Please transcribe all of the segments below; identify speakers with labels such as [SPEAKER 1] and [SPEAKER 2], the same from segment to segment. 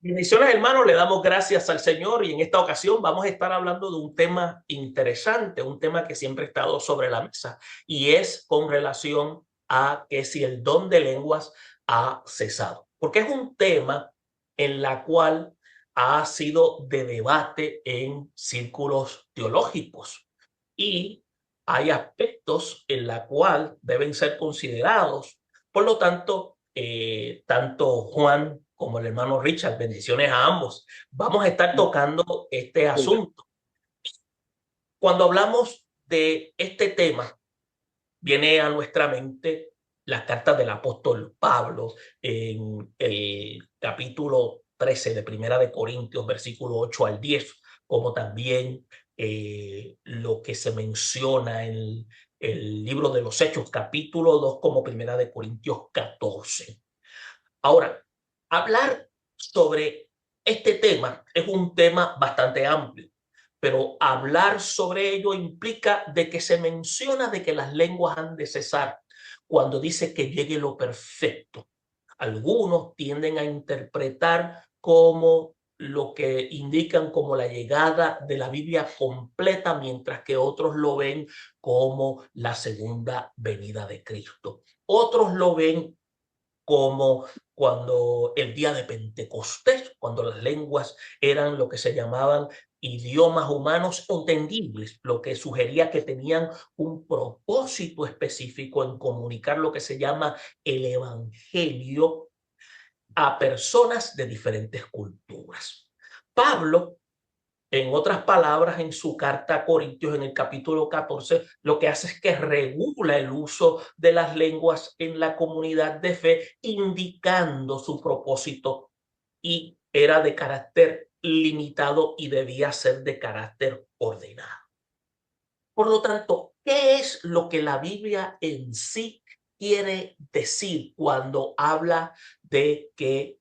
[SPEAKER 1] Bendiciones, hermanos, le damos gracias al Señor y en esta ocasión vamos a estar hablando de un tema interesante, un tema que siempre ha estado sobre la mesa y es con relación a que si el don de lenguas ha cesado, porque es un tema en la cual ha sido de debate en círculos teológicos y hay aspectos en la cual deben ser considerados. Por lo tanto, tanto Juan como el hermano Richard, bendiciones a ambos, vamos a estar tocando este asunto. Cuando hablamos de este tema, viene a nuestra mente las cartas del apóstol Pablo en el capítulo 13 de Primera de Corintios, versículo 8 al 10, como también lo que se menciona en el libro de los Hechos, capítulo 2, como Primera de Corintios 14. Ahora, hablar sobre este tema es un tema bastante amplio, pero hablar sobre ello implica de que se menciona de que las lenguas han de cesar cuando dice que llegue lo perfecto. Algunos tienden a interpretar como lo que indican como la llegada de la Biblia completa, mientras que otros lo ven como la segunda venida de Cristo. Otros lo ven como cuando el día de Pentecostés, cuando las lenguas eran lo que se llamaban idiomas humanos entendibles, lo que sugería que tenían un propósito específico en comunicar lo que se llama el evangelio a personas de diferentes culturas. Pablo, en otras palabras, en su carta a Corintios, en el capítulo 14, lo que hace es que regula el uso de las lenguas en la comunidad de fe, indicando su propósito, y era de carácter limitado y debía ser de carácter ordenado. Por lo tanto, ¿qué es lo que la Biblia en sí quiere decir cuando habla de que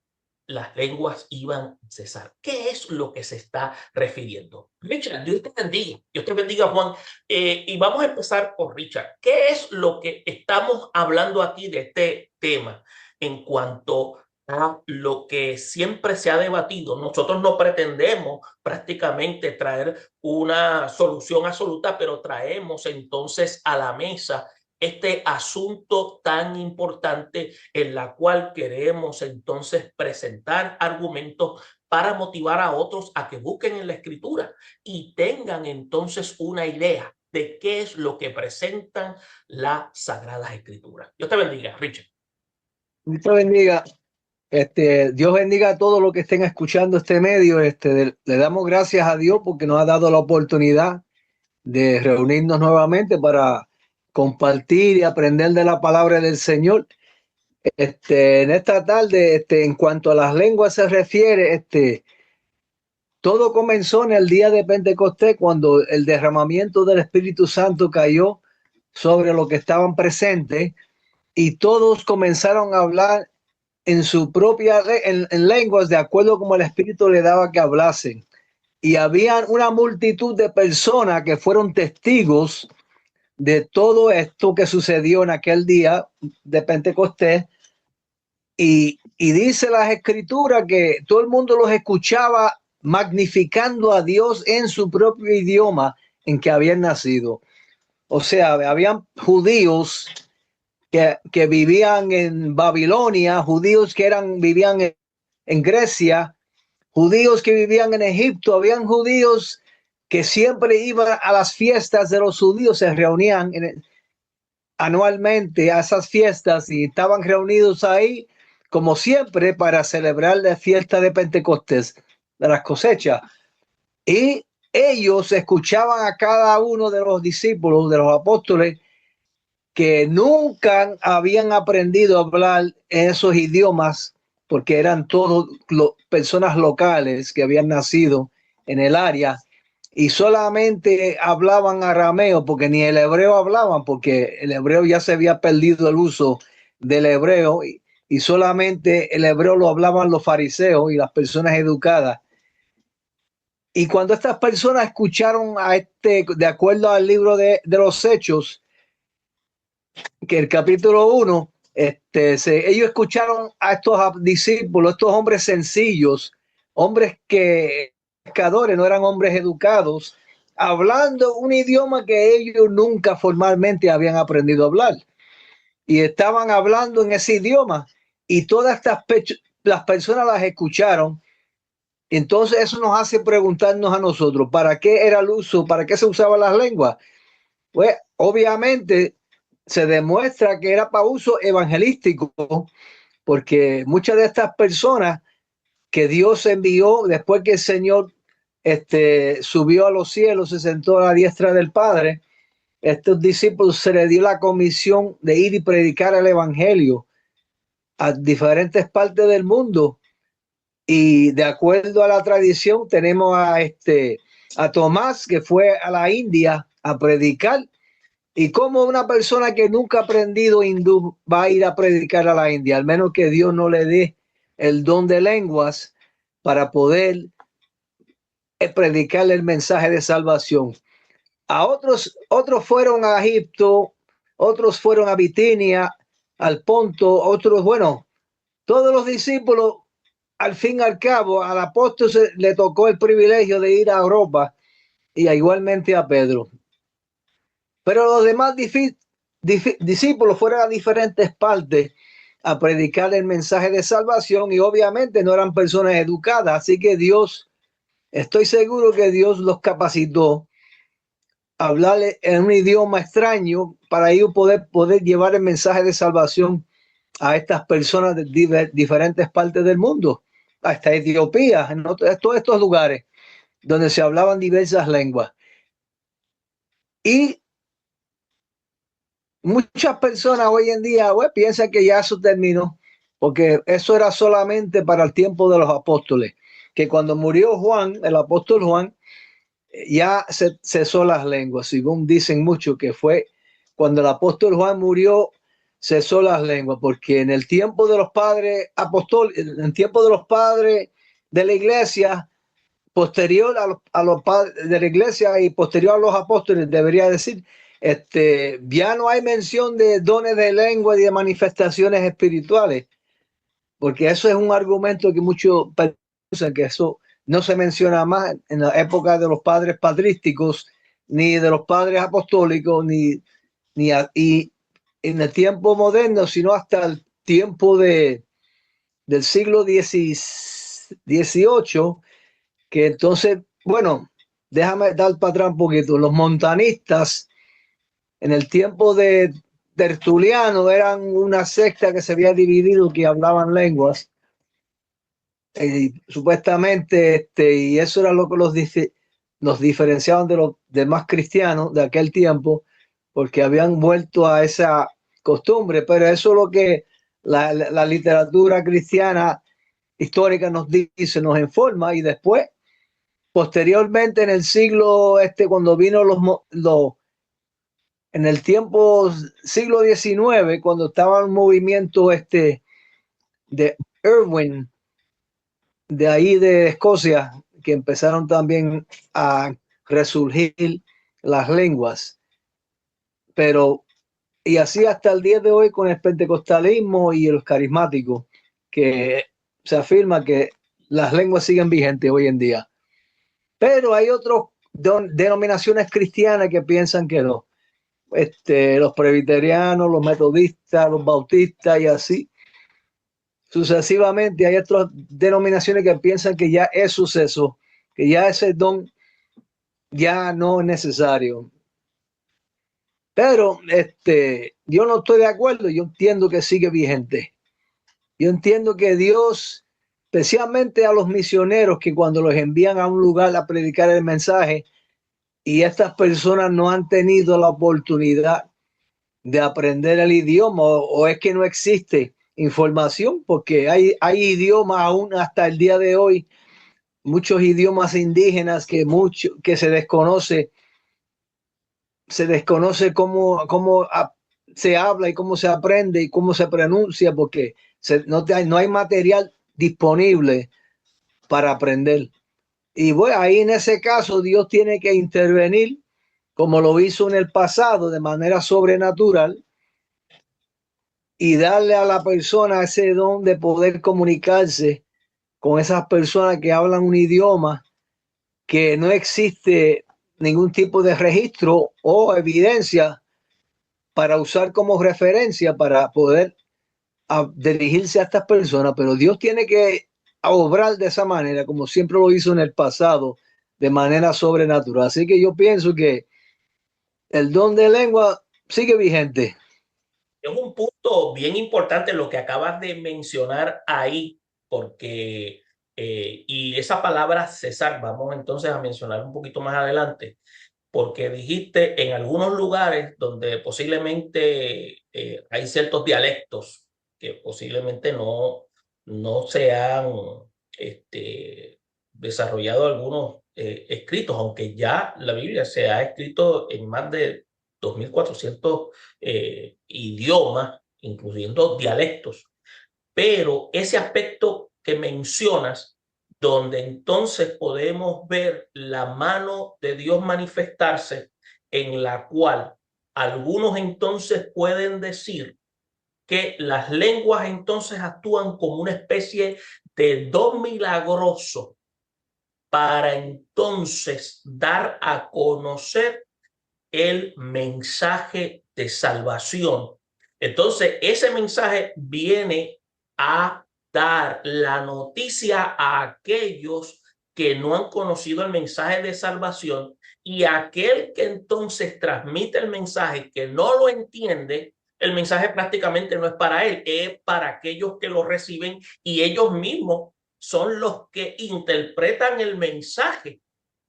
[SPEAKER 1] las lenguas iban a cesar? ¿Qué es lo que se está refiriendo? Richard, Dios te bendiga, Juan. Y vamos a empezar por Richard. ¿Qué es lo que estamos hablando aquí de este tema en cuanto a lo que siempre se ha debatido? Nosotros no pretendemos prácticamente traer una solución absoluta, pero traemos entonces a la mesa este asunto tan importante en la cual queremos entonces presentar argumentos para motivar a otros a que busquen en la escritura y tengan entonces una idea de qué es lo que presentan las Sagradas Escrituras. Dios te bendiga, Richard.
[SPEAKER 2] Dios te bendiga. Dios bendiga a todos los que estén escuchando este medio. Le damos gracias a Dios porque nos ha dado la oportunidad de reunirnos nuevamente para compartir y aprender de la palabra del Señor. En esta tarde, en cuanto a las lenguas se refiere, todo comenzó en el día de Pentecostés, cuando el derramamiento del Espíritu Santo cayó sobre los que estaban presentes y todos comenzaron a hablar en su propia en lenguas de acuerdo como el Espíritu le daba que hablasen. Y había una multitud de personas que fueron testigos de todo esto que sucedió en aquel día de Pentecostés. Y dice las escrituras que todo el mundo los escuchaba magnificando a Dios en su propio idioma en que habían nacido. O sea, habían judíos que vivían en Babilonia, judíos que vivían en Grecia, judíos que vivían en Egipto, habían judíos que siempre iban a las fiestas de los judíos, se reunían anualmente a esas fiestas y estaban reunidos ahí como siempre para celebrar la fiesta de Pentecostés, de las cosechas. Y ellos escuchaban a cada uno de los discípulos, de los apóstoles, que nunca habían aprendido a hablar esos idiomas porque eran todos personas locales que habían nacido en el área y solamente hablaban arameo, porque ni el hebreo hablaban, porque el hebreo ya se había perdido el uso del hebreo y solamente el hebreo lo hablaban los fariseos y las personas educadas. Y cuando estas personas escucharon de acuerdo al libro de los Hechos, que el capítulo 1, ellos escucharon a estos discípulos, estos hombres sencillos, hombres que pescadores, no eran hombres educados, hablando un idioma que ellos nunca formalmente habían aprendido a hablar. Y estaban hablando en ese idioma y todas las personas las escucharon. Entonces eso nos hace preguntarnos a nosotros, ¿para qué era el uso? ¿Para qué se usaban las lenguas? Pues obviamente se demuestra que era para uso evangelístico, porque muchas de estas personas que Dios envió después que el Señor subió a los cielos, se sentó a la diestra del Padre, estos discípulos se les dio la comisión de ir y predicar el evangelio a diferentes partes del mundo. Y de acuerdo a la tradición tenemos a Tomás, que fue a la India a predicar. Y como una persona que nunca ha aprendido hindú va a ir a predicar a la India, al menos que Dios no le dé el don de lenguas para poder predicar el mensaje de salvación. A otros fueron a Egipto, otros fueron a Bitinia, al Ponto, otros, bueno, todos los discípulos, al fin y al cabo, al apóstol le tocó el privilegio de ir a Europa y igualmente a Pedro. Pero los demás discípulos fueron a diferentes partes a predicar el mensaje de salvación y obviamente no eran personas educadas, así que estoy seguro que Dios los capacitó a hablarle en un idioma extraño para ellos poder llevar el mensaje de salvación a estas personas de diferentes partes del mundo, hasta Etiopía, en todos estos lugares donde se hablaban diversas lenguas. Y muchas personas hoy en día piensan que ya eso terminó, porque eso era solamente para el tiempo de los apóstoles, que cuando murió Juan, el apóstol Juan, ya se cesó las lenguas, según dicen muchos que fue cuando el apóstol Juan murió, cesó las lenguas, porque en el tiempo de los padres apóstoles, en el tiempo de los padres de la iglesia, posterior a los padres de la iglesia y posterior a los apóstoles, debería decir, ya no hay mención de dones de lengua y de manifestaciones espirituales, porque eso es un argumento que muchos piensan que eso no se menciona más en la época de los padres patrísticos, ni de los padres apostólicos, y en el tiempo moderno, sino hasta el tiempo del siglo XVIII, que entonces, bueno, déjame dar para atrás un poquito. Los montanistas, en el tiempo de Tertuliano, eran una secta que se había dividido, que hablaban lenguas. Supuestamente, y eso era lo que los diferenciaban de los demás cristianos de aquel tiempo, porque habían vuelto a esa costumbre, pero eso es lo que la literatura cristiana histórica nos dice, nos informa, y después, posteriormente, en el siglo cuando vino en el tiempo siglo XIX, cuando estaba el movimiento de Irwin, de ahí de Escocia, que empezaron también a resurgir las lenguas. Pero, y así hasta el día de hoy con el pentecostalismo y los carismáticos, que se afirma que las lenguas siguen vigentes hoy en día. Pero hay otras denominaciones cristianas que piensan que no. Los presbiterianos, los metodistas, los bautistas y así sucesivamente. Hay otras denominaciones que piensan que ya es suceso, que ya ese don ya no es necesario. Pero yo no estoy de acuerdo, yo entiendo que sigue vigente. Yo entiendo que Dios, especialmente a los misioneros que cuando los envían a un lugar a predicar el mensaje y estas personas no han tenido la oportunidad de aprender el idioma, o es que no existe información, porque hay idiomas aún hasta el día de hoy, muchos idiomas indígenas que se desconoce cómo se habla y cómo se aprende y cómo se pronuncia, porque no hay material disponible para aprender. Y bueno, ahí en ese caso Dios tiene que intervenir, como lo hizo en el pasado, de manera sobrenatural, y darle a la persona ese don de poder comunicarse con esas personas que hablan un idioma que no existe ningún tipo de registro o evidencia para usar como referencia para poder dirigirse a estas personas, pero Dios tiene que obrar de esa manera, como siempre lo hizo en el pasado, de manera sobrenatural. Así que yo pienso que el don de lengua sigue vigente.
[SPEAKER 1] Es un punto bien importante lo que acabas de mencionar ahí, porque, y esa palabra cesar, vamos entonces a mencionar un poquito más adelante, porque dijiste en algunos lugares donde posiblemente hay ciertos dialectos que posiblemente no se han desarrollado algunos escritos, aunque ya la Biblia se ha escrito en más de 2.400 idiomas, incluyendo dialectos. Pero ese aspecto que mencionas, donde entonces podemos ver la mano de Dios manifestarse, en la cual algunos entonces pueden decir que las lenguas entonces actúan como una especie de don milagroso para entonces dar a conocer el mensaje de salvación. Entonces, ese mensaje viene a dar la noticia a aquellos que no han conocido el mensaje de salvación, y aquel que entonces transmite el mensaje que no lo entiende, el mensaje prácticamente no es para él, es para aquellos que lo reciben, y ellos mismos son los que interpretan el mensaje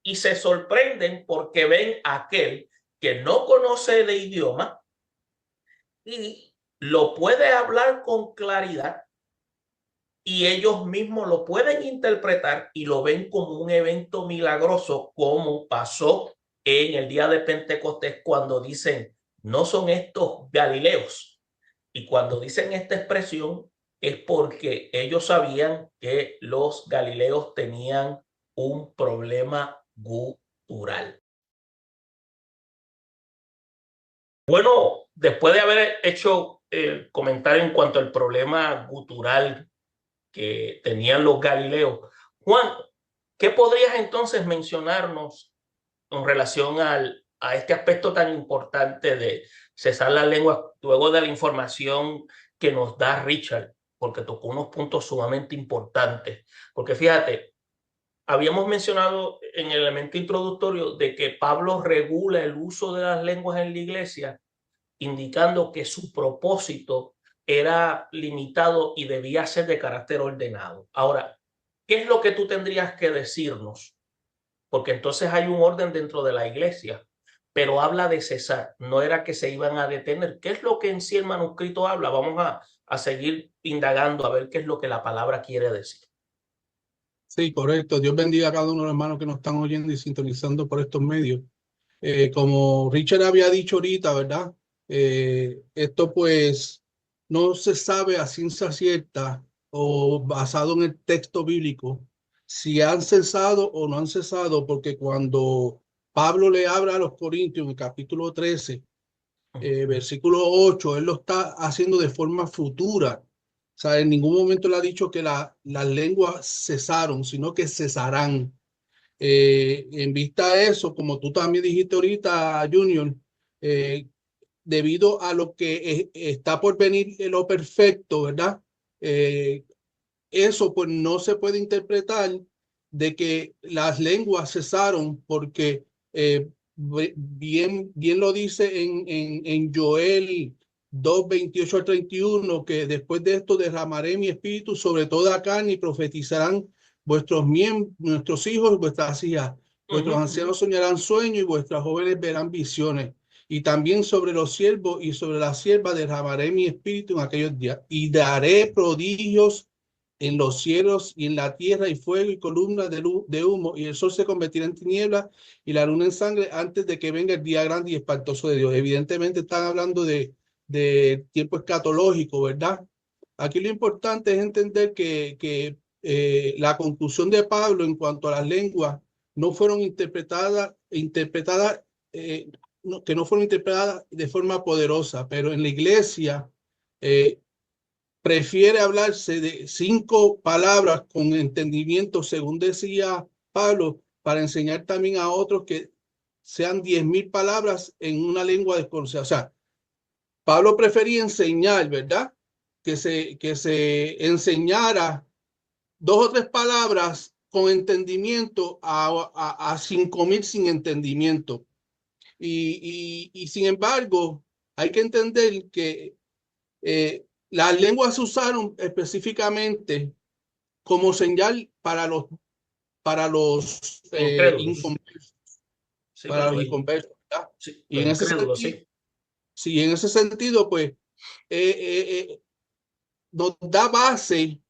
[SPEAKER 1] y se sorprenden porque ven a aquel que no conoce el idioma y lo puede hablar con claridad, y ellos mismos lo pueden interpretar y lo ven como un evento milagroso, como pasó en el día de Pentecostés cuando dicen, no son estos galileos. Y cuando dicen esta expresión es porque ellos sabían que los galileos tenían un problema gutural. Bueno, después de haber hecho el comentario en cuanto al problema gutural que tenían los galileos, Juan, ¿qué podrías entonces mencionarnos con relación a este aspecto tan importante de cesar la lengua, luego de la información que nos da Richard? Porque tocó unos puntos sumamente importantes. Porque fíjate, habíamos mencionado en el elemento introductorio de que Pablo regula el uso de las lenguas en la iglesia, indicando que su propósito era limitado y debía ser de carácter ordenado. Ahora, ¿qué es lo que tú tendrías que decirnos? Porque entonces hay un orden dentro de la iglesia, pero habla de cesar, no era que se iban a detener. ¿Qué es lo que en sí el manuscrito habla? Vamos a seguir indagando a ver qué es lo que la palabra quiere decir.
[SPEAKER 3] Sí, correcto. Dios bendiga a cada uno de los hermanos que nos están oyendo y sintonizando por estos medios. Como Richard había dicho ahorita, ¿verdad? Esto pues no se sabe a ciencia cierta o basado en el texto bíblico si han cesado o no han cesado, porque cuando Pablo le habla a los Corintios en el capítulo 13, versículo 8, él lo está haciendo de forma futura. O sea, en ningún momento le ha dicho que las lenguas cesaron, sino que cesarán. En vista de eso, como tú también dijiste ahorita, Junior, eh, debido a lo que está por venir lo perfecto, ¿verdad? Eh, Eso pues no se puede interpretar de que las lenguas cesaron, porque bien lo dice en Joel 2:28 al 31, que después de esto derramaré mi espíritu sobre toda carne y profetizarán nuestros hijos, vuestras hijas, vuestros ancianos soñarán sueños y vuestras jóvenes verán visiones. Y también sobre los siervos y sobre las siervas derramaré mi espíritu en aquellos días y daré prodigios en los cielos y en la tierra, y fuego y columnas de humo, y el sol se convertirá en tinieblas y la luna en sangre antes de que venga el día grande y espantoso de Dios. Evidentemente están hablando de tiempo escatológico, ¿verdad? Aquí lo importante es entender que la conclusión de Pablo en cuanto a las lenguas no fueron que no fueron interpretadas de forma poderosa, pero en la iglesia eh, prefiere hablarse de 5 palabras con entendimiento, según decía Pablo, para enseñar también a otros que sean 10,000 palabras en una lengua desconocida. O sea, Pablo prefería enseñar, ¿verdad? Que se enseñara 2 o 3 palabras con entendimiento a 5,000 sin entendimiento. Y sin embargo, hay que entender que las lenguas se usaron específicamente como señal para los
[SPEAKER 1] Incrédulos.
[SPEAKER 3] inconversos,
[SPEAKER 1] Sí,
[SPEAKER 3] para los inconversos, ¿verdad?
[SPEAKER 1] sí,
[SPEAKER 3] Y
[SPEAKER 1] los
[SPEAKER 3] en ese
[SPEAKER 1] incrédulos,
[SPEAKER 3] sentido,
[SPEAKER 1] sí.
[SPEAKER 3] sí, en ese sentido, pues, nos da base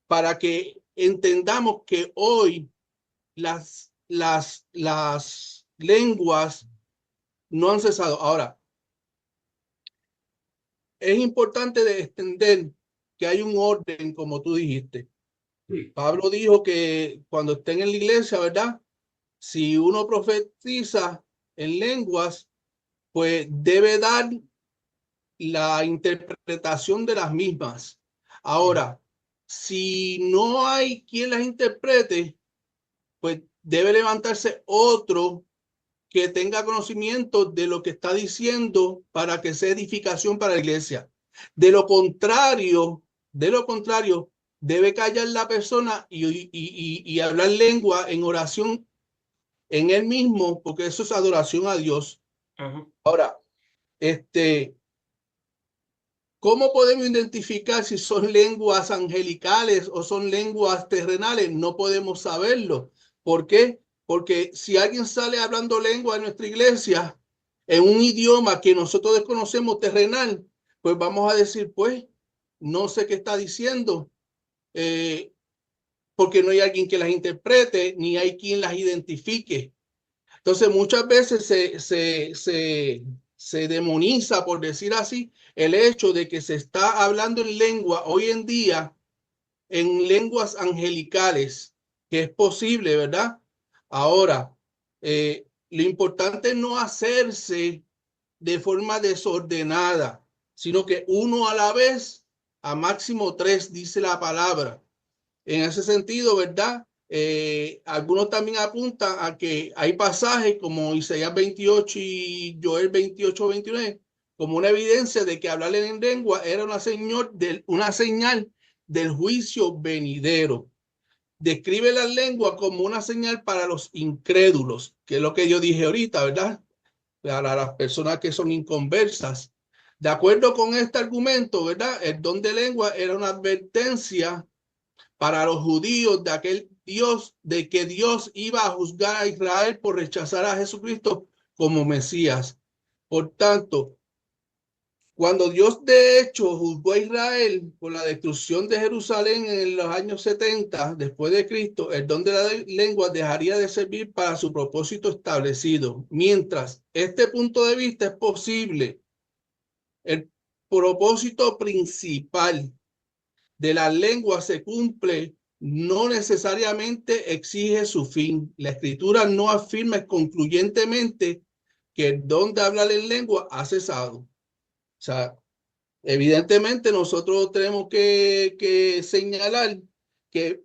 [SPEAKER 3] para que entendamos que hoy las lenguas no han cesado. Ahora, es importante de extender que hay un orden, como tú dijiste.
[SPEAKER 1] Sí.
[SPEAKER 3] Pablo dijo que cuando estén en la iglesia, ¿verdad? Si uno profetiza en lenguas, pues debe dar la interpretación de las mismas. Ahora, si no hay quien las interprete, pues debe levantarse otro que tenga conocimiento de lo que está diciendo para que sea edificación para la iglesia. De lo contrario, debe callar la persona y hablar lengua en oración en él mismo, porque eso es adoración a Dios. Ahora, ¿cómo podemos identificar si son lenguas angelicales o son lenguas terrenales? No podemos saberlo. ¿Por qué? Porque si alguien sale hablando lengua en nuestra iglesia, en un idioma que nosotros desconocemos terrenal, pues vamos a decir, pues, no sé qué está diciendo, porque no hay alguien que las interprete, ni hay quien las identifique. Entonces, muchas veces se demoniza, por decir así, el hecho de que se está hablando en lengua hoy en día, en lenguas angelicales, que es posible, ¿verdad? Ahora, lo importante es no hacerse de forma desordenada, sino que uno a la vez, a máximo 3, dice la palabra. En ese sentido, ¿verdad? Algunos también apuntan a que hay pasajes como Isaías 28 y Joel 28-29 como una evidencia de que hablar en lengua era una señal del juicio venidero. Describe la lengua como una señal para los incrédulos, que es lo que yo dije ahorita, ¿verdad? Para las personas que son inconversas. De acuerdo con este argumento, ¿verdad? El don de lengua era una advertencia para los judíos de aquel Dios, de que Dios iba a juzgar a Israel por rechazar a Jesucristo como Mesías. Por tanto, cuando Dios de hecho juzgó a Israel por la destrucción de Jerusalén en los años 70 después de Cristo, el don de la lengua dejaría de servir para su propósito establecido. Mientras este punto de vista es posible, el propósito principal de la lengua se cumple, no necesariamente exige su fin. La escritura no afirma concluyentemente que el don de hablar en lengua ha cesado. O sea, evidentemente nosotros tenemos que señalar que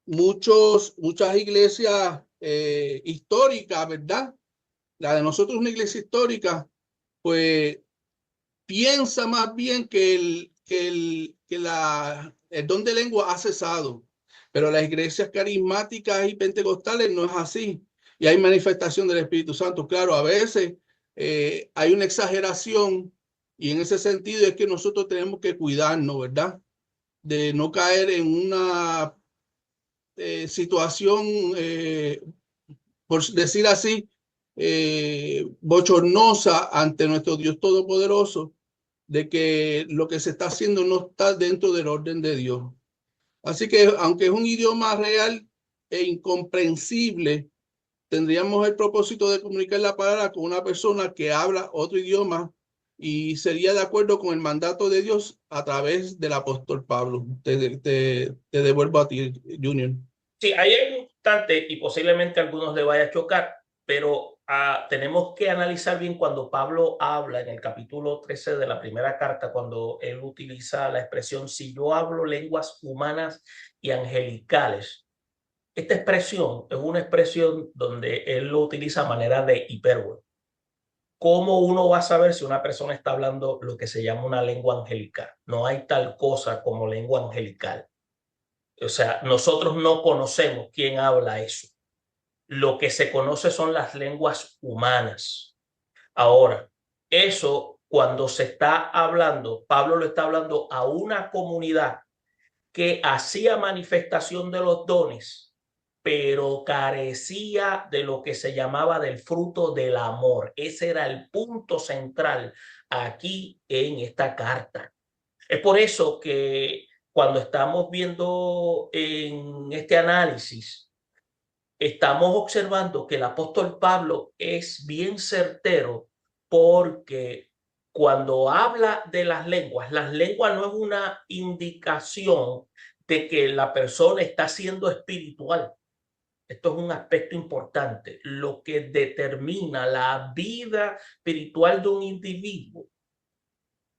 [SPEAKER 3] muchas iglesias históricas, ¿verdad? La de nosotros, una iglesia histórica, pues piensa más bien que el don de lengua ha cesado, pero las iglesias carismáticas y pentecostales no es así. Y hay manifestación del Espíritu Santo. Claro, a veces hay una exageración y en ese sentido es que nosotros tenemos que cuidarnos, ¿verdad? De no caer en una situación, por decir así, bochornosa ante nuestro Dios Todopoderoso, de que lo que se está haciendo no está dentro del orden de Dios. Así que, aunque es un idioma real e incomprensible, tendríamos el propósito de comunicar la palabra con una persona que habla otro idioma y sería de acuerdo con el mandato de Dios a través del apóstol Pablo. Te devuelvo a ti, Junior.
[SPEAKER 1] Sí, ahí hay un instante y posiblemente a algunos le vaya a chocar, pero tenemos que analizar bien cuando Pablo habla en el capítulo 13 de la primera carta, cuando él utiliza la expresión, si yo hablo lenguas humanas y angelicales. Esta expresión es una expresión donde él lo utiliza a manera de hipérbole. ¿Cómo uno va a saber si una persona está hablando lo que se llama una lengua angelical? No hay tal cosa como lengua angelical. O sea, nosotros no conocemos quién habla eso. Lo que se conoce son las lenguas humanas. Ahora, eso cuando se está hablando, Pablo lo está hablando a una comunidad que hacía manifestación de los dones, pero carecía de lo que se llamaba del fruto del amor. Ese era el punto central aquí en esta carta. Es por eso que cuando estamos viendo en este análisis, estamos observando que el apóstol Pablo es bien certero, porque cuando habla de las lenguas no es una indicación de que la persona está siendo espiritual. Esto es un aspecto importante. Lo que determina la vida espiritual de un individuo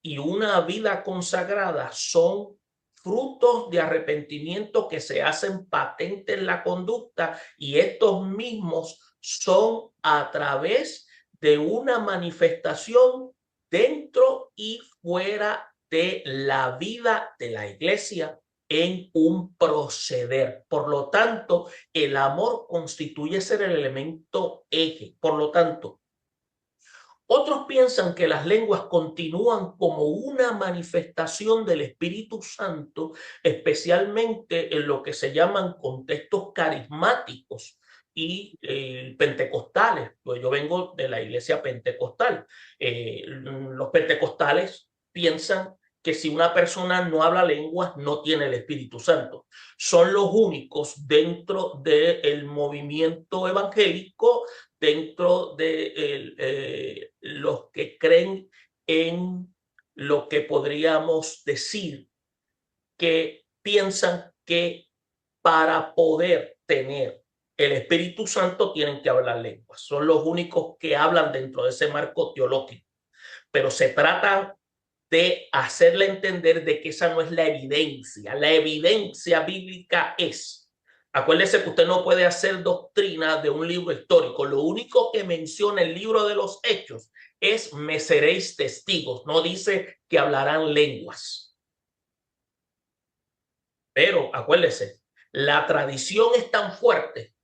[SPEAKER 1] y una vida consagrada son frutos de arrepentimiento que se hacen patentes en la conducta, y estos mismos son a través de una manifestación dentro y fuera de la vida de la iglesia en un proceder. Por lo tanto, el amor constituye ser el elemento eje. Por lo tanto, otros piensan que las lenguas continúan como una manifestación del Espíritu Santo, especialmente en lo que se llaman contextos carismáticos y pentecostales. Pues yo vengo de la iglesia pentecostal. Los pentecostales piensan que si una persona no habla lenguas, no tiene el Espíritu Santo. Son los únicos dentro del movimiento evangélico, dentro de los que creen en lo que podríamos decir, que piensan que para poder tener el Espíritu Santo tienen que hablar lenguas. Son los únicos que hablan dentro de ese marco teológico. Pero se trata de hacerle entender de que esa no es la evidencia. La evidencia bíblica es, acuérdese que usted no puede hacer doctrina de un libro histórico. Lo único que menciona el libro de los Hechos es me seréis testigos. No dice que hablarán lenguas. Pero acuérdese, la tradición es tan fuerte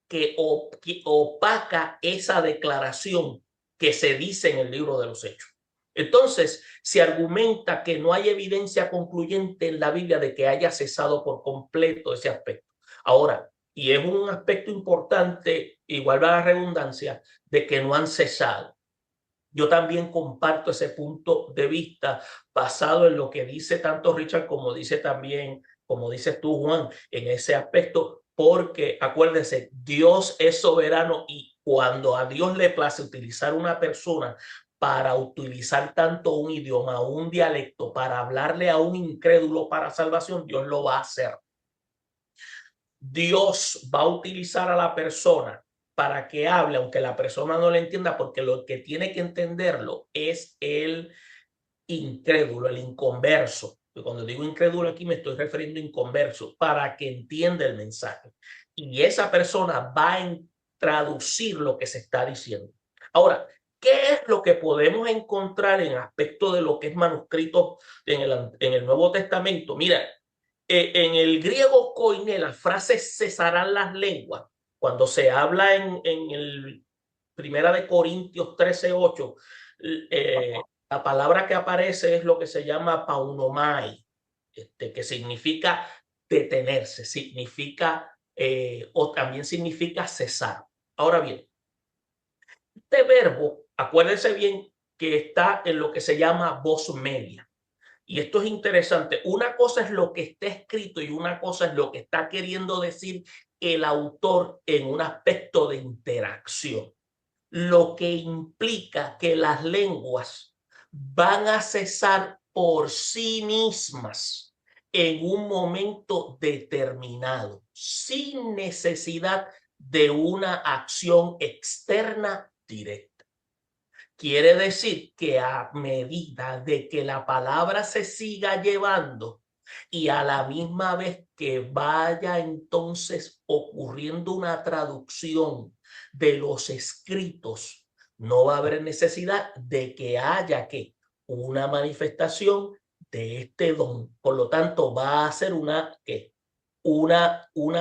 [SPEAKER 1] que opaca esa declaración que se dice en el libro de los Hechos. Entonces, se argumenta que no hay evidencia concluyente en la Biblia de que haya cesado por completo ese aspecto. Ahora, y es un aspecto importante, igual va la redundancia, de que no han cesado. Yo también comparto ese punto de vista basado en lo que dice tanto Richard como dice también, como dices tú, Juan, en ese aspecto, porque acuérdense, Dios es soberano, y cuando a Dios le place utilizar una persona para utilizar tanto un idioma o un dialecto para hablarle a un incrédulo para salvación, Dios lo va a hacer. Dios va a utilizar a la persona para que hable, aunque la persona no le entienda, porque lo que tiene que entenderlo es el incrédulo, el inconverso. Y cuando digo incrédulo aquí me estoy refiriendo a inconverso, para que entienda el mensaje. Y esa persona va a traducir lo que se está diciendo. Ahora, ¿qué es lo que podemos encontrar en aspecto de lo que es manuscrito en el Nuevo Testamento? Mira, en el griego koiné, la frase cesarán las lenguas, cuando se habla en el Primera de Corintios 13:8, la palabra que aparece es lo que se llama paunomai, que significa detenerse, significa, o también significa cesar. Ahora bien, este verbo, acuérdense bien que está en lo que se llama voz media. Y esto es interesante. Una cosa es lo que está escrito y una cosa es lo que está queriendo decir el autor en un aspecto de interacción. Lo que implica que las lenguas van a cesar por sí mismas en un momento determinado, sin necesidad de una acción externa directa. Quiere decir que a medida de que la palabra se siga llevando y a la misma vez que vaya entonces ocurriendo una traducción de los escritos, no va a haber necesidad de que haya una manifestación de este don. Por lo tanto, va a ser una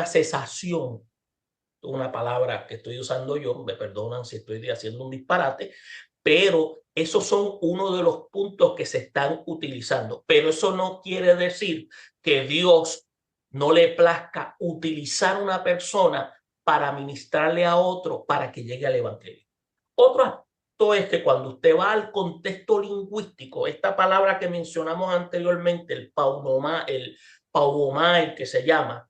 [SPEAKER 1] cesación, una palabra que estoy usando yo, me perdonan si estoy haciendo un disparate, pero esos son uno de los puntos que se están utilizando. Pero eso no quiere decir que Dios no le plazca utilizar una persona para ministrarle a otro para que llegue al evangelio. Otro aspecto es que cuando usted va al contexto lingüístico, esta palabra que mencionamos anteriormente, el paumomai que se llama,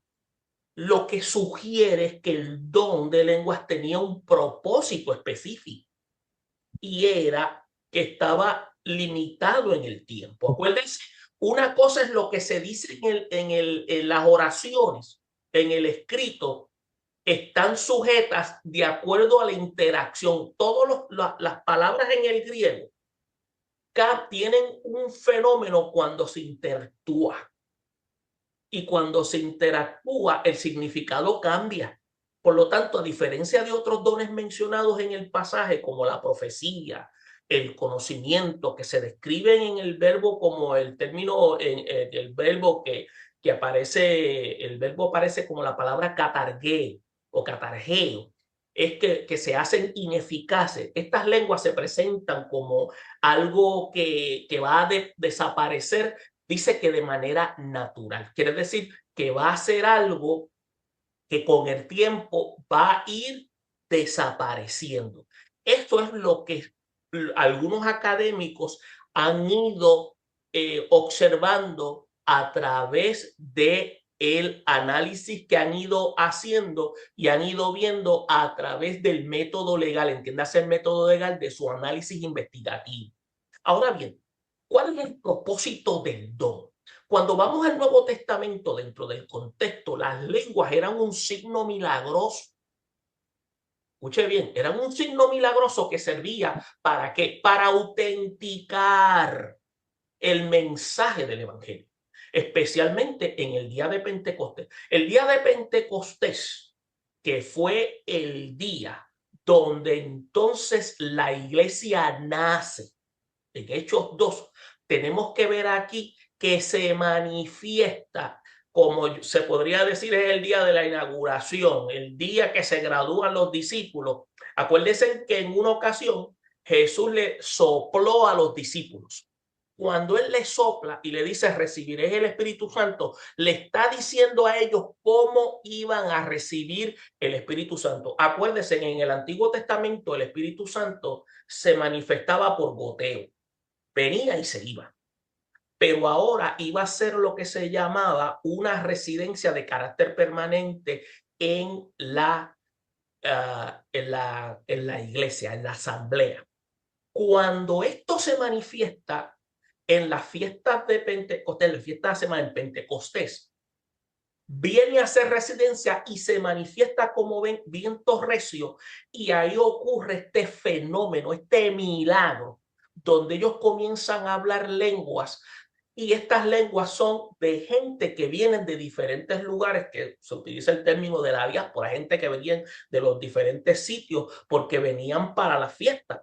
[SPEAKER 1] lo que sugiere es que el don de lenguas tenía un propósito específico y era que estaba limitado en el tiempo. Acuérdense, una cosa es lo que se dice en las oraciones, en el escrito, están sujetas de acuerdo a la interacción. Todas las palabras en el griego tienen un fenómeno cuando se interactúa. Y cuando se interactúa, el significado cambia. Por lo tanto, a diferencia de otros dones mencionados en el pasaje, como la profecía, el conocimiento, que se describen en el verbo como el término, el verbo que aparece, el verbo aparece como la palabra catargué o catargeo, es que se hacen ineficaces. Estas lenguas se presentan como algo que va a desaparecer. Dice que de manera natural. Quiere decir que va a ser algo que con el tiempo va a ir desapareciendo. Esto es lo que algunos académicos han ido observando a través de el análisis que han ido haciendo y han ido viendo a través del método legal, entiéndase el método legal de su análisis investigativo. Ahora bien, ¿cuál es el propósito del don? Cuando vamos al Nuevo Testamento, dentro del contexto, las lenguas eran un signo milagroso. Escuche bien, eran un signo milagroso que servía ¿para qué? Para autenticar el mensaje del evangelio, especialmente en el día de Pentecostés. El día de Pentecostés, que fue el día donde entonces la iglesia nace. En Hechos 2, tenemos que ver aquí que se manifiesta, como se podría decir, es el día de la inauguración, el día que se gradúan los discípulos. Acuérdense que en una ocasión Jesús le sopló a los discípulos. Cuando él les sopla y le dice recibiréis el Espíritu Santo, le está diciendo a ellos cómo iban a recibir el Espíritu Santo. Acuérdense, en el Antiguo Testamento el Espíritu Santo se manifestaba por goteo. Venía y se iba. Pero ahora iba a ser lo que se llamaba una residencia de carácter permanente en la iglesia, en la asamblea. Cuando esto se manifiesta en las fiestas de Pentecostés, en las fiestas de semana en Pentecostés, viene a ser residencia y se manifiesta como viento recio, y ahí ocurre este fenómeno, este milagro, donde ellos comienzan a hablar lenguas, y estas lenguas son de gente que vienen de diferentes lugares, que se utiliza el término de la diáspora, gente que venían de los diferentes sitios porque venían para las fiestas,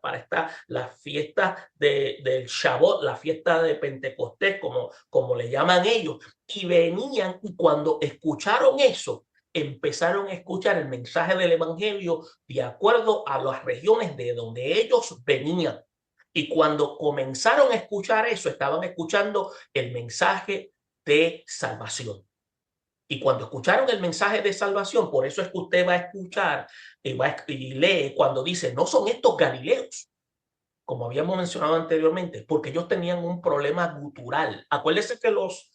[SPEAKER 1] las fiestas del Shavuot, la fiesta de Pentecostés, como le llaman ellos, y venían, y cuando escucharon eso, empezaron a escuchar el mensaje del evangelio de acuerdo a las regiones de donde ellos venían. Y cuando comenzaron a escuchar eso, estaban escuchando el mensaje de salvación. Y cuando escucharon el mensaje de salvación, por eso es que usted va a escuchar y lee cuando dice, no son estos galileos, como habíamos mencionado anteriormente, porque ellos tenían un problema gutural. Acuérdense que los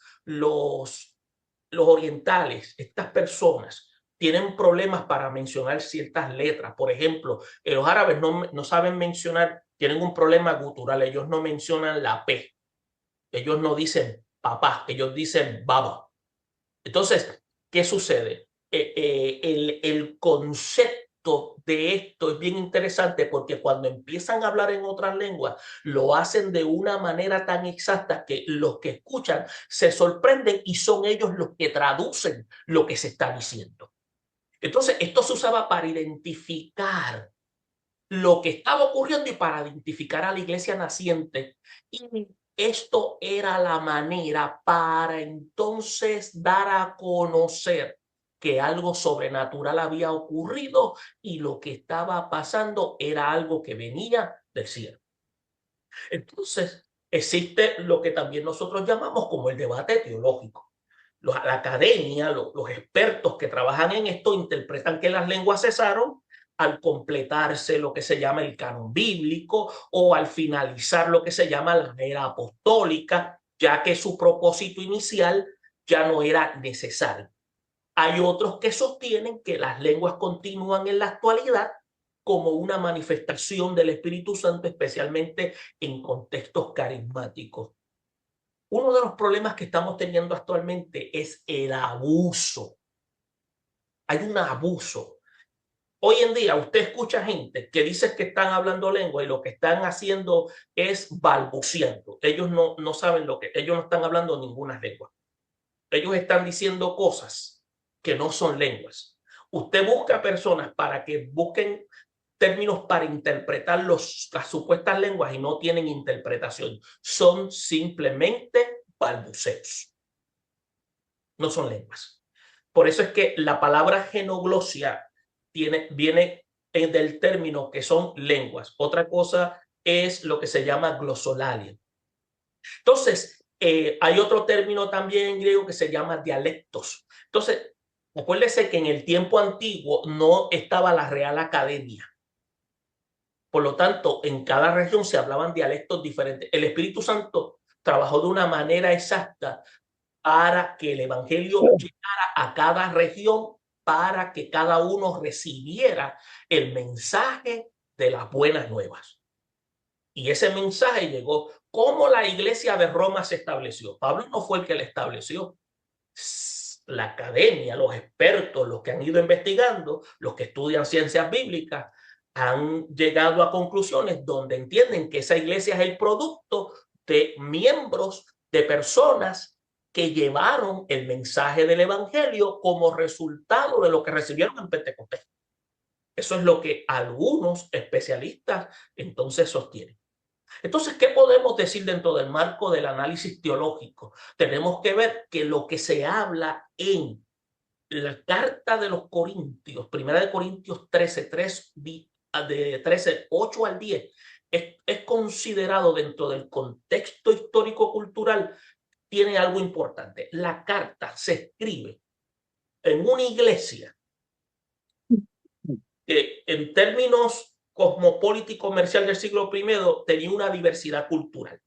[SPEAKER 1] orientales, estas personas, tienen problemas para mencionar ciertas letras. Por ejemplo, los árabes no saben mencionar, tienen un problema gutural. Ellos no mencionan la P. Ellos no dicen papá, ellos dicen baba. Entonces, ¿qué sucede? El concepto de esto es bien interesante porque cuando empiezan a hablar en otras lenguas, lo hacen de una manera tan exacta que los que escuchan se sorprenden y son ellos los que traducen lo que se está diciendo. Entonces, esto se usaba para identificar lo que estaba ocurriendo y para identificar a la iglesia naciente. Y esto era la manera para entonces dar a conocer que algo sobrenatural había ocurrido y lo que estaba pasando era algo que venía del cielo. Entonces, existe lo que también nosotros llamamos como el debate teológico. La academia, los expertos que trabajan en esto interpretan que las lenguas cesaron al completarse lo que se llama el canon bíblico o al finalizar lo que se llama la era apostólica, ya que su propósito inicial ya no era necesario. Hay otros que sostienen que las lenguas continúan en la actualidad como una manifestación del Espíritu Santo, especialmente en contextos carismáticos. Uno de los problemas que estamos teniendo actualmente es el abuso. Hay un abuso. Hoy en día usted escucha gente que dice que están hablando lengua y lo que están haciendo es balbuceando. Ellos no saben ellos no están hablando ninguna lengua. Ellos están diciendo cosas que no son lenguas. Usted busca personas para que busquen términos para interpretar las supuestas lenguas y no tienen interpretación. Son simplemente balbuceos. No son lenguas. Por eso es que la palabra genoglosia viene del término que son lenguas. Otra cosa es lo que se llama glosolalia. Entonces, hay otro término también en griego que se llama dialectos. Entonces, acuérdese que en el tiempo antiguo no estaba la Real Academia. Por lo tanto, en cada región se hablaban dialectos diferentes. El Espíritu Santo trabajó de una manera exacta para que el evangelio llegara a cada región, para que cada uno recibiera el mensaje de las buenas nuevas. Y ese mensaje llegó. ¿Cómo la iglesia de Roma se estableció? Pablo no fue el que la estableció. La academia, los expertos, los que han ido investigando, los que estudian ciencias bíblicas, han llegado a conclusiones donde entienden que esa iglesia es el producto de miembros, de personas que llevaron el mensaje del evangelio como resultado de lo que recibieron en Pentecostés. Eso es lo que algunos especialistas entonces sostienen. Entonces, ¿qué podemos decir dentro del marco del análisis teológico? Tenemos que ver que lo que se habla en la carta de los Corintios, primera de Corintios 13, 8 al 10, es considerado dentro del contexto histórico-cultural, tiene algo importante. La carta se escribe en una iglesia que en términos cosmopolita y comercial del siglo I tenía una diversidad cultural.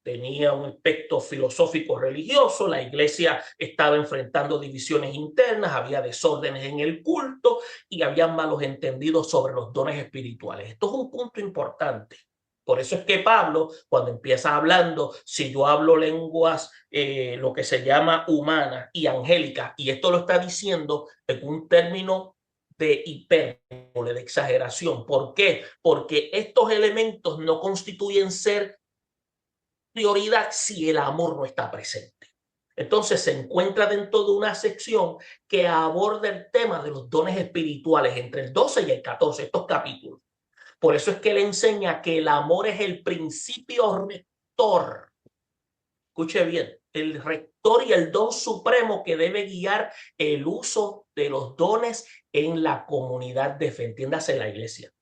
[SPEAKER 1] Tenía un aspecto filosófico religioso, la iglesia estaba enfrentando divisiones internas, había desórdenes en el culto y había malos entendidos sobre los dones espirituales. Esto es un punto importante. Por eso es que Pablo, cuando empieza hablando, si yo hablo lenguas, lo que se llama humanas y angélicas, y esto lo está diciendo en un término de hipérbole, de exageración. ¿Por qué? Porque estos elementos no constituyen ser prioridad si el amor no está presente. Entonces se encuentra dentro de una sección que aborda el tema de los dones espirituales entre el 12 y el 14, estos capítulos. Por eso es que le enseña que el amor es el principio rector. Escuche bien, el rector y el don supremo que debe guiar el uso de los dones en la comunidad de fe, entiéndase la iglesia.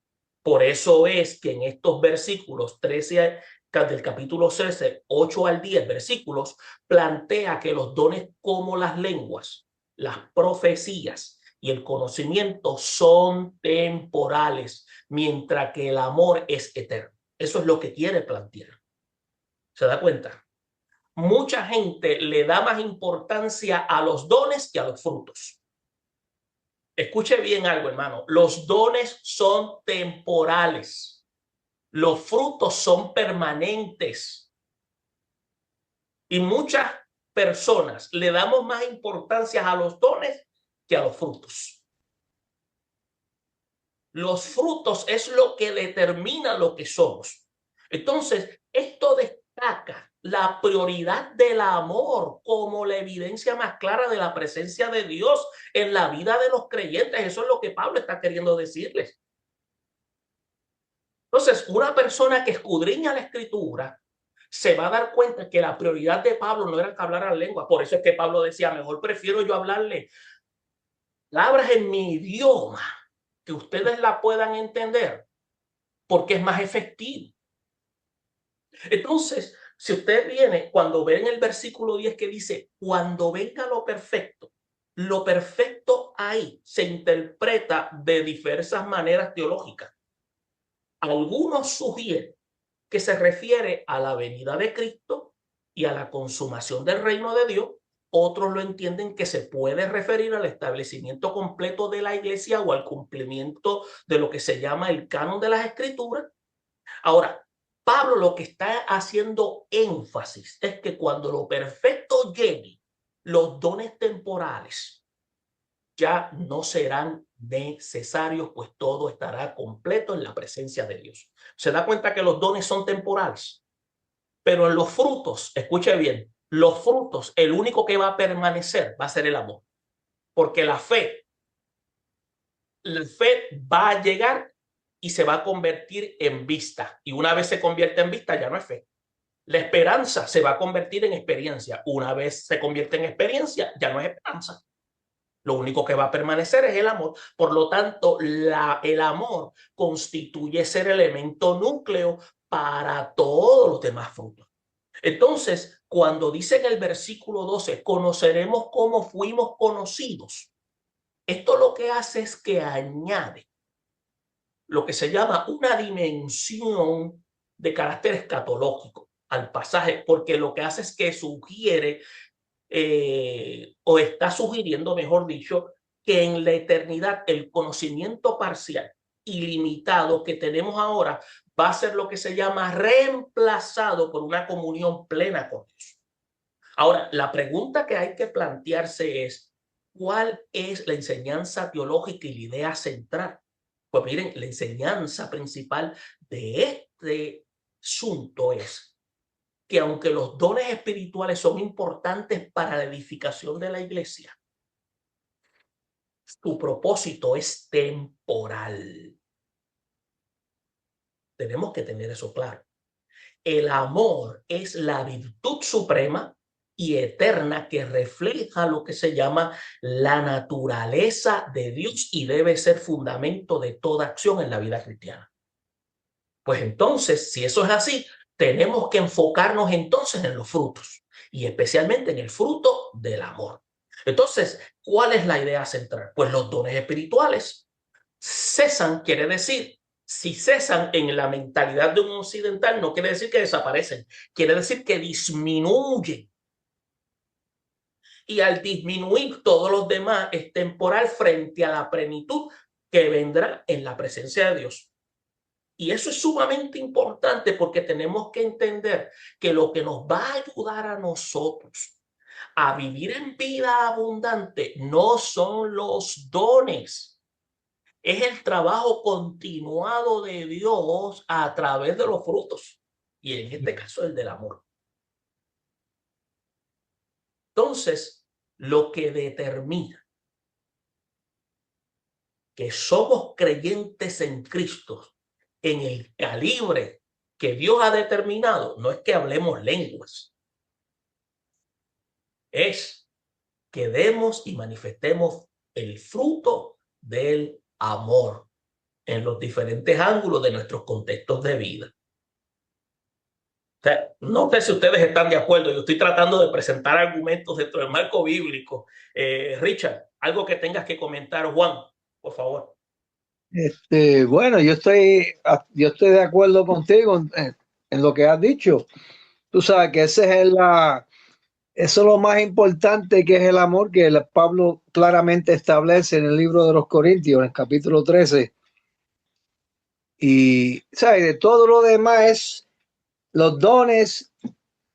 [SPEAKER 1] Por eso es que en estos versículos 13 del capítulo 13, 8 al 10 versículos, plantea que los dones como las lenguas, las profecías y el conocimiento son temporales, mientras que el amor es eterno. Eso es lo que quiere plantear. ¿Se da cuenta? Mucha gente le da más importancia a los dones que a los frutos. Escuche bien algo, hermano. Los dones son temporales. Los frutos son permanentes. Y muchas personas le damos más importancia a los dones que a los frutos. Los frutos es lo que determina lo que somos. Entonces, esto destaca la prioridad del amor como la evidencia más clara de la presencia de Dios en la vida de los creyentes. Eso es lo que Pablo está queriendo decirles. Entonces, una persona que escudriña la Escritura se va a dar cuenta que la prioridad de Pablo no era que hablara lengua. Por eso es que Pablo decía, mejor prefiero yo hablarle palabras en mi idioma que ustedes la puedan entender, porque es más efectivo. Entonces, si usted viene, cuando ve en el versículo 10 que dice, cuando venga lo perfecto ahí se interpreta de diversas maneras teológicas. Algunos sugieren que se refiere a la venida de Cristo y a la consumación del reino de Dios. Otros lo entienden que se puede referir al establecimiento completo de la iglesia o al cumplimiento de lo que se llama el canon de las escrituras. Ahora, Pablo lo que está haciendo énfasis es que cuando lo perfecto llegue, los dones temporales ya no serán necesarios, pues todo estará completo en la presencia de Dios. Se da cuenta que los dones son temporales, pero en los frutos, escuche bien, los frutos, el único que va a permanecer va a ser el amor, porque la fe va a llegar y se va a convertir en vista, y una vez se convierte en vista ya no es fe. La esperanza se va a convertir en experiencia, una vez se convierte en experiencia ya no es esperanza. Lo único que va a permanecer es el amor. Por lo tanto, el amor constituye ser elemento núcleo para todos los demás frutos. Entonces, cuando dice en el versículo 12, conoceremos cómo fuimos conocidos, esto lo que hace es que añade lo que se llama una dimensión de carácter escatológico al pasaje, porque lo que hace es que sugiere o está sugiriendo, mejor dicho, que en la eternidad el conocimiento parcial y limitado que tenemos ahora va a ser lo que se llama reemplazado por una comunión plena con Dios. Ahora, la pregunta que hay que plantearse es, ¿cuál es la enseñanza teológica y la idea central? Pues miren, la enseñanza principal de este asunto es que aunque los dones espirituales son importantes para la edificación de la iglesia, su propósito es temporal. Tenemos que tener eso claro. El amor es la virtud suprema y eterna que refleja lo que se llama la naturaleza de Dios y debe ser fundamento de toda acción en la vida cristiana. Pues entonces, si eso es así, tenemos que enfocarnos entonces en los frutos y especialmente en el fruto del amor. Entonces, ¿cuál es la idea central? Pues los dones espirituales cesan, quiere decir, si cesan en la mentalidad de un occidental, no quiere decir que desaparecen, quiere decir que disminuyen. Y al disminuir todos los demás es temporal frente a la plenitud que vendrá en la presencia de Dios. Y eso es sumamente importante porque tenemos que entender que lo que nos va a ayudar a nosotros a vivir en vida abundante no son los dones, es el trabajo continuado de Dios a través de los frutos. Y en este caso el del amor. Entonces, lo que determina que somos creyentes en Cristo en el calibre que Dios ha determinado, no es que hablemos lenguas, es que demos y manifestemos el fruto del amor en los diferentes ángulos de nuestros contextos de vida. O sea, no sé si ustedes están de acuerdo, yo estoy tratando de presentar argumentos dentro del marco bíblico. Richard, algo que tengas que comentar, Juan, por favor.
[SPEAKER 2] Bueno, yo estoy de acuerdo contigo en lo que has dicho. Tú sabes que eso es lo más importante, que es el amor, que Pablo claramente establece en el libro de los Corintios, en el capítulo 13. Y, ¿sabes? De todo lo demás los dones,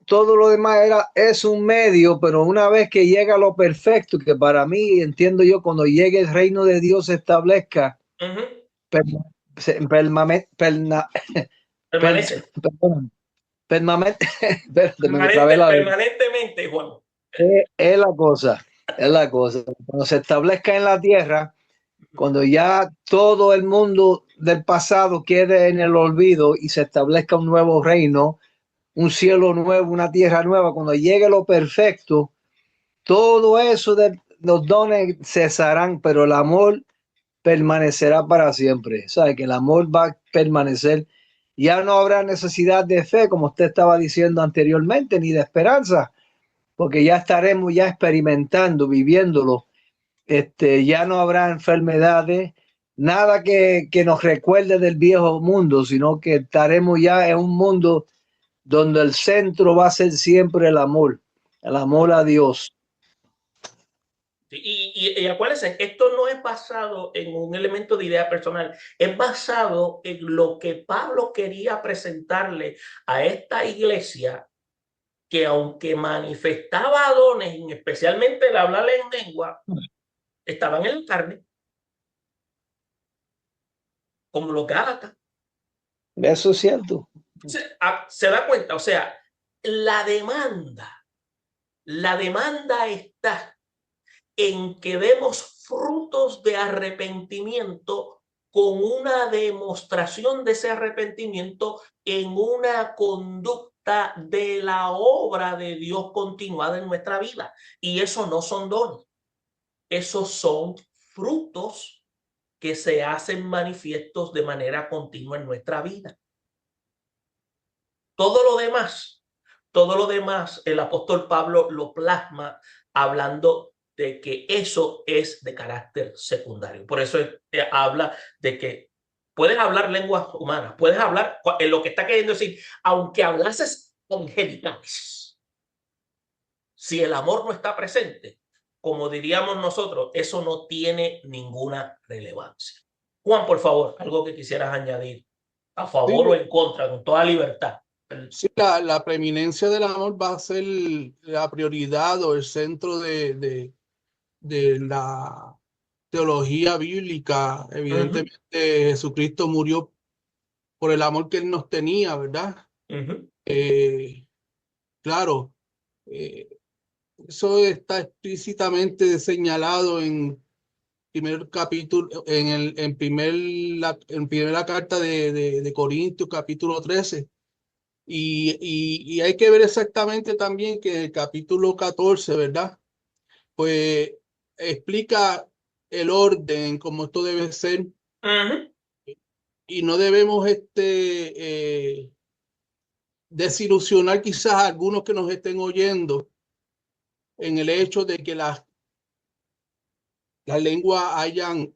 [SPEAKER 2] todo lo demás es un medio, pero una vez que llega lo perfecto, que para mí, entiendo yo, cuando llegue el reino de Dios se establezca,
[SPEAKER 1] Permanece.
[SPEAKER 2] Permanente, espérate, me trabé la lengua.
[SPEAKER 1] Permanentemente, Juan.
[SPEAKER 2] Es la cosa, es la cosa. Cuando se establezca en la tierra, cuando ya todo el mundo del pasado quede en el olvido y se establezca un nuevo reino, un cielo nuevo, una tierra nueva, cuando llegue lo perfecto, todo eso de los dones cesarán, pero el amor permanecerá para siempre. ¿Sabe? Que el amor va a permanecer. Ya no habrá necesidad de fe, como usted estaba diciendo anteriormente, ni de esperanza, porque ya estaremos ya experimentando, viviéndolo. Ya no habrá enfermedades, nada que nos recuerde del viejo mundo, sino que estaremos ya en un mundo donde el centro va a ser siempre el amor a Dios.
[SPEAKER 1] Y acuérdense, esto no es basado en un elemento de idea personal, es basado en lo que Pablo quería presentarle a esta iglesia, que aunque manifestaba dones, especialmente el hablarle en lengua, estaban en la carne, como los Gálatas.
[SPEAKER 2] Eso es cierto.
[SPEAKER 1] Se da cuenta, o sea, la demanda está en que demos frutos de arrepentimiento con una demostración de ese arrepentimiento en una conducta de la obra de Dios continuada en nuestra vida. Y eso no son dones, esos son frutos que se hacen manifiestos de manera continua en nuestra vida. Todo lo demás, el apóstol Pablo lo plasma hablando de que eso es de carácter secundario. Por eso habla de que puedes hablar lenguas humanas, puedes hablar en lo que está queriendo decir, aunque hablases angelicales. Si el amor no está presente, como diríamos nosotros, eso no tiene ninguna relevancia. Juan, por favor, algo que quisieras añadir a favor o en contra, con toda libertad.
[SPEAKER 3] Sí, la preeminencia del amor va a ser la prioridad o el centro de la teología bíblica. Evidentemente, Jesucristo murió por el amor que él nos tenía, ¿verdad? Claro, eso está explícitamente señalado en primer capítulo, en primera carta de Corintios, capítulo 13. Y hay que ver exactamente también que el capítulo 14, ¿verdad? Pues explica el orden, como esto debe ser. Y no debemos desilusionar quizás a algunos que nos estén oyendo en el hecho de que las lenguas hayan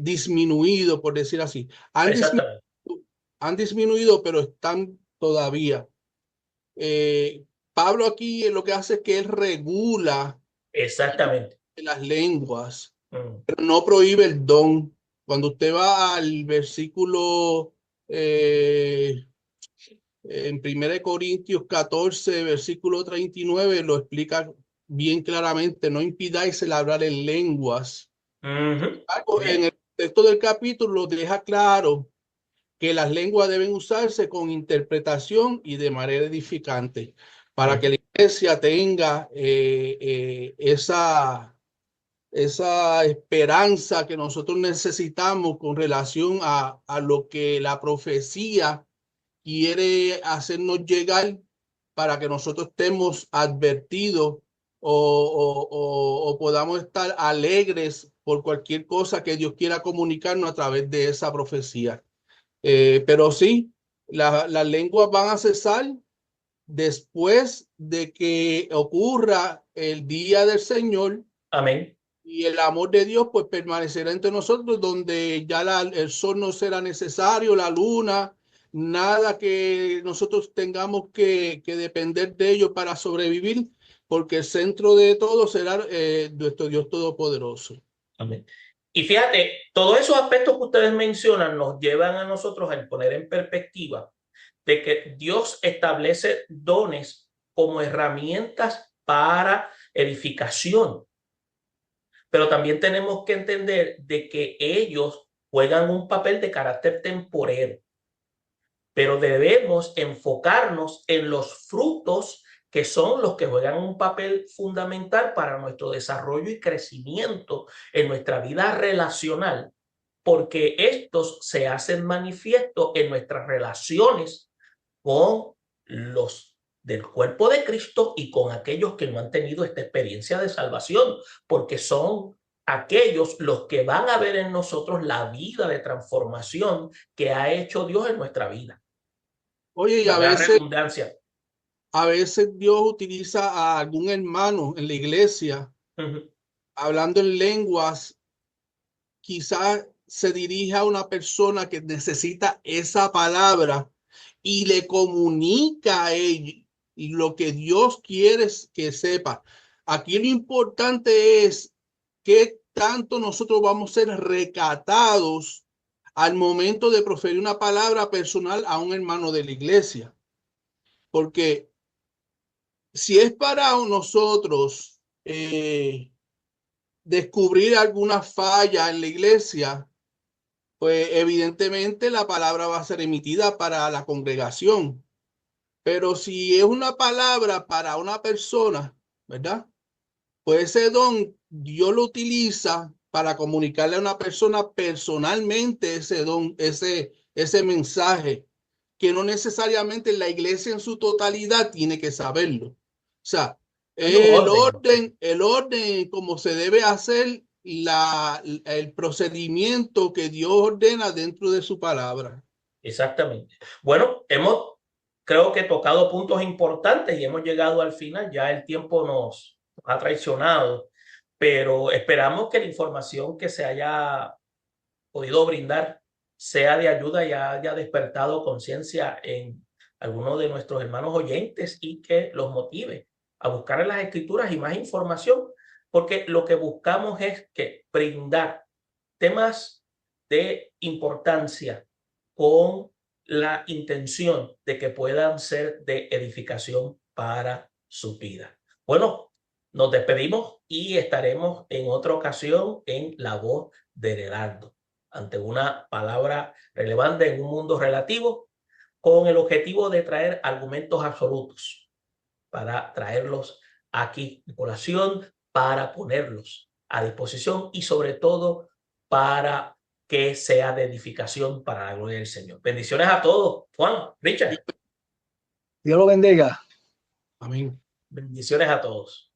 [SPEAKER 3] disminuido, por decir así. Han disminuido, pero están todavía. Pablo aquí lo que hace es que él regula las lenguas, pero no prohíbe el don. Cuando usted va al versículo en 1 Corintios 14, versículo 39, lo explica bien claramente: no impidáis el hablar en lenguas. En el texto del capítulo deja claro que las lenguas deben usarse con interpretación y de manera edificante, para que la iglesia tenga esa esperanza que nosotros necesitamos con relación a lo que la profecía quiere hacernos llegar, para que nosotros estemos advertidos o podamos estar alegres por cualquier cosa que Dios quiera comunicarnos a través de esa profecía. Pero sí, las lenguas van a cesar después de que ocurra el día del Señor.
[SPEAKER 1] Amén.
[SPEAKER 3] Y el amor de Dios pues permanecerá entre nosotros, donde ya el sol no será necesario, la luna, nada que nosotros tengamos que depender de ello para sobrevivir, porque el centro de todo será nuestro Dios Todopoderoso.
[SPEAKER 1] Amén. Y fíjate, todos esos aspectos que ustedes mencionan nos llevan a nosotros a poner en perspectiva de que Dios establece dones como herramientas para edificación. Pero también tenemos que entender de que ellos juegan un papel de carácter temporero, pero debemos enfocarnos en los frutos que son los que juegan un papel fundamental para nuestro desarrollo y crecimiento en nuestra vida relacional, porque estos se hacen manifiesto en nuestras relaciones con los del cuerpo de Cristo y con aquellos que no han tenido esta experiencia de salvación, porque son aquellos los que van a ver en nosotros la vida de transformación que ha hecho Dios en nuestra vida.
[SPEAKER 3] Oye, y
[SPEAKER 1] La redundancia.
[SPEAKER 3] a veces Dios utiliza a algún hermano en la iglesia hablando en lenguas, quizás se dirige a una persona que necesita esa palabra y le comunica a ella y lo que Dios quiere es que sepa. Aquí lo importante es qué tanto nosotros vamos a ser recatados al momento de proferir una palabra personal a un hermano de la iglesia. Porque si es para nosotros descubrir alguna falla en la iglesia, pues evidentemente la palabra va a ser emitida para la congregación. Pero si es una palabra para una persona, ¿verdad? Pues ese don Dios lo utiliza para comunicarle a una persona personalmente ese don, ese mensaje, que no necesariamente la iglesia en su totalidad tiene que saberlo. O sea, el orden como se debe hacer el procedimiento que Dios ordena dentro de su palabra.
[SPEAKER 1] Exactamente. Bueno, creo que tocado puntos importantes y hemos llegado al final. Ya el tiempo nos ha traicionado, pero esperamos que la información que se haya podido brindar sea de ayuda y haya despertado conciencia en algunos de nuestros hermanos oyentes y que los motive a buscar en las escrituras y más información, porque lo que buscamos es que brindar temas de importancia con la intención de que puedan ser de edificación para su vida. Bueno, nos despedimos y estaremos en otra ocasión en La Voz del Heraldo, ante una palabra relevante en un mundo relativo, con el objetivo de traer argumentos absolutos, para traerlos aquí en colación, para ponerlos a disposición y sobre todo para que sea de edificación para la gloria del Señor. Bendiciones a todos. Juan, Richard.
[SPEAKER 2] Dios lo bendiga.
[SPEAKER 3] Amén.
[SPEAKER 1] Bendiciones a todos.